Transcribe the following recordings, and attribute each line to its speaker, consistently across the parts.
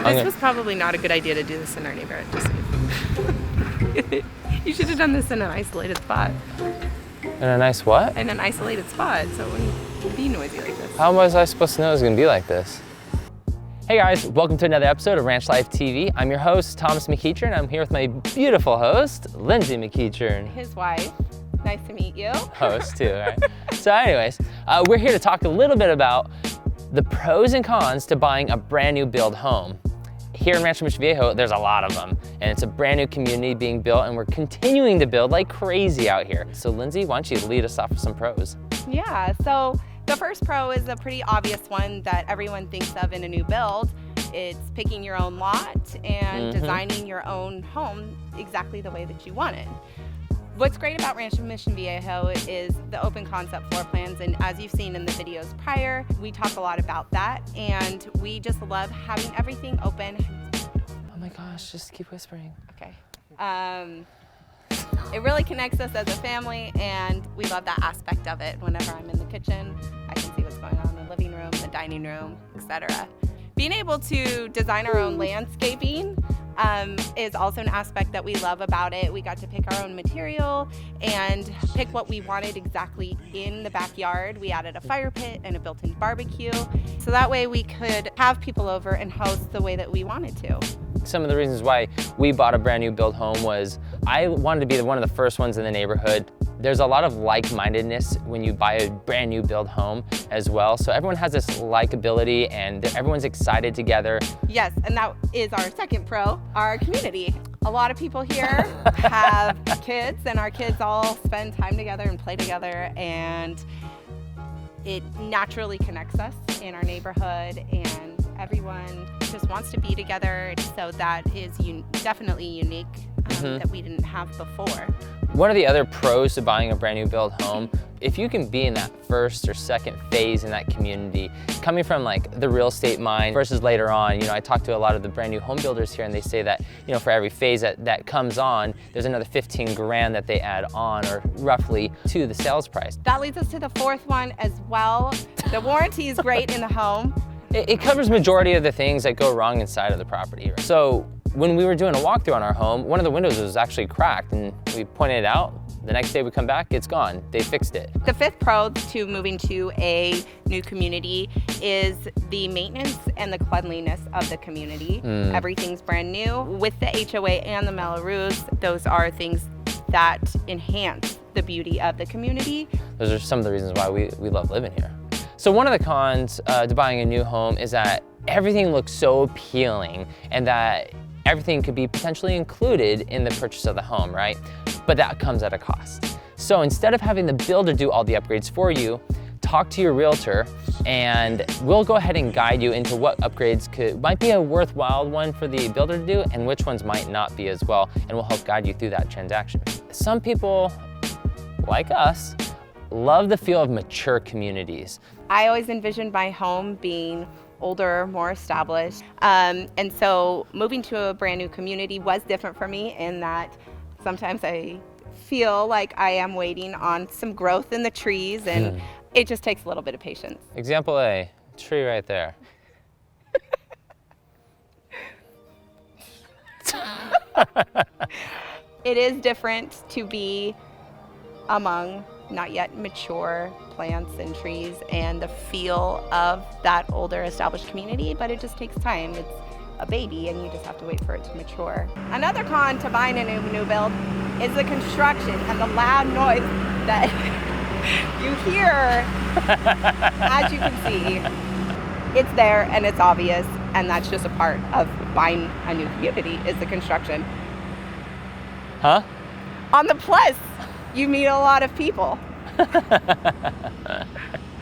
Speaker 1: This was probably not a good idea to do this in our neighborhood. You should have done this in an isolated spot.
Speaker 2: In a nice what?
Speaker 1: In an isolated spot, so it wouldn't be noisy like this.
Speaker 2: How was I supposed to know it was gonna be like this? Hey guys, welcome to another episode of Ranch Life TV. I'm your host, Thomas McEachern. I'm here with my beautiful host, Lindsay McEachern.
Speaker 1: His wife. Nice to meet you.
Speaker 2: Host too, right? So anyways, we're here to talk a little bit about the pros and cons to buying a brand new build home. Here in Rancho Mission Viejo, there's a lot of them, and it's a brand new community being built, and we're continuing to build like crazy out here. So Lindsay, why don't you lead us off with some pros?
Speaker 1: Yeah, so the first pro is a pretty obvious one that everyone thinks of in a new build. It's picking your own lot and designing your own home exactly the way that you want it. What's great about Rancho Mission Viejo is the open concept floor plans, and as you've seen in the videos prior, we talk a lot about that, and we just love having everything open.
Speaker 2: Oh my gosh, just keep whispering.
Speaker 1: Okay. It really connects us as a family, and we love that aspect of it. Whenever I'm in the kitchen, I can see what's going on in the living room, the dining room, etc. Being able to design our own landscaping is also an aspect that we love about it. We got to pick our own material and pick what we wanted exactly in the backyard. We added a fire pit and a built-in barbecue, so that way we could have people over and host the way that we wanted to.
Speaker 2: Some of the reasons why we bought a brand new build home was I wanted to be one of the first ones in the neighborhood. There's a lot of like-mindedness when you buy a brand new build home as well. So everyone has this likability and everyone's excited together.
Speaker 1: Yes, and that is our second pro, our community. A lot of people here have kids, and our kids all spend time together and play together, and it naturally connects us in our neighborhood, and everyone just wants to be together. So that is definitely unique that we didn't have before.
Speaker 2: One of the other pros to buying a brand new build home, if you can be in that first or second phase in that community, coming from like the real estate mind versus later on, I talk to a lot of the brand new home builders here, and they say that, for every phase that comes on, there's another 15 grand that they add on, or roughly, to the sales price.
Speaker 1: That leads us to the fourth one as well. The warranty is great in the home.
Speaker 2: It covers majority of the things that go wrong inside of the property. So when we were doing a walkthrough on our home, one of the windows was actually cracked, and we pointed it out. The next day we come back, it's gone. They fixed it.
Speaker 1: The fifth pro to moving to a new community is the maintenance and the cleanliness of the community. Everything's brand new. With the HOA and the Melrose, those are things that enhance the beauty of the community.
Speaker 2: Those are some of the reasons why we love living here. So one of the cons to buying a new home is that everything looks so appealing, and that everything could be potentially included in the purchase of the home, right? But that comes at a cost. So instead of having the builder do all the upgrades for you, talk to your realtor, and we'll go ahead and guide you into what upgrades might be a worthwhile one for the builder to do, and which ones might not be as well, and we'll help guide you through that transaction. Some people, like us, love the feel of mature communities.
Speaker 1: I always envisioned my home being older, more established. And so moving to a brand new community was different for me, in that sometimes I feel like I am waiting on some growth in the trees, and it just takes a little bit of patience.
Speaker 2: Example A, tree right there.
Speaker 1: It is different to be among not yet mature plants and trees and the feel of that older established community, but it just takes time. It's a baby, and you just have to wait for it to mature. Another con to buying a new build is the construction and the loud noise that you hear. As you can see, it's there and it's obvious, and that's just a part of buying a new community, is the construction.
Speaker 2: Huh?
Speaker 1: On the plus, you meet a lot of people.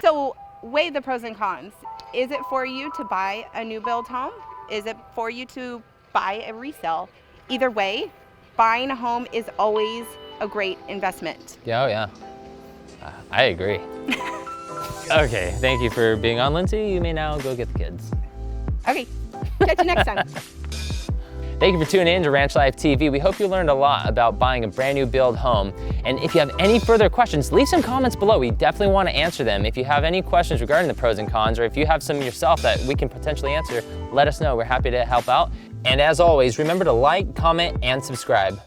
Speaker 1: So weigh the pros and cons. Is it for you to buy a new build home? Is it for you to buy a resale? Either way, buying a home is always a great investment.
Speaker 2: Yeah, oh yeah. I agree. Okay, thank you for being on, Lindsay. You may now go get the kids.
Speaker 1: Okay, catch you next time.
Speaker 2: Thank you for tuning in to Ranch Life TV. We hope you learned a lot about buying a brand new build home. And if you have any further questions, leave some comments below. We definitely want to answer them. If you have any questions regarding the pros and cons, or if you have some yourself that we can potentially answer, let us know. We're happy to help out. And as always, remember to like, comment, and subscribe.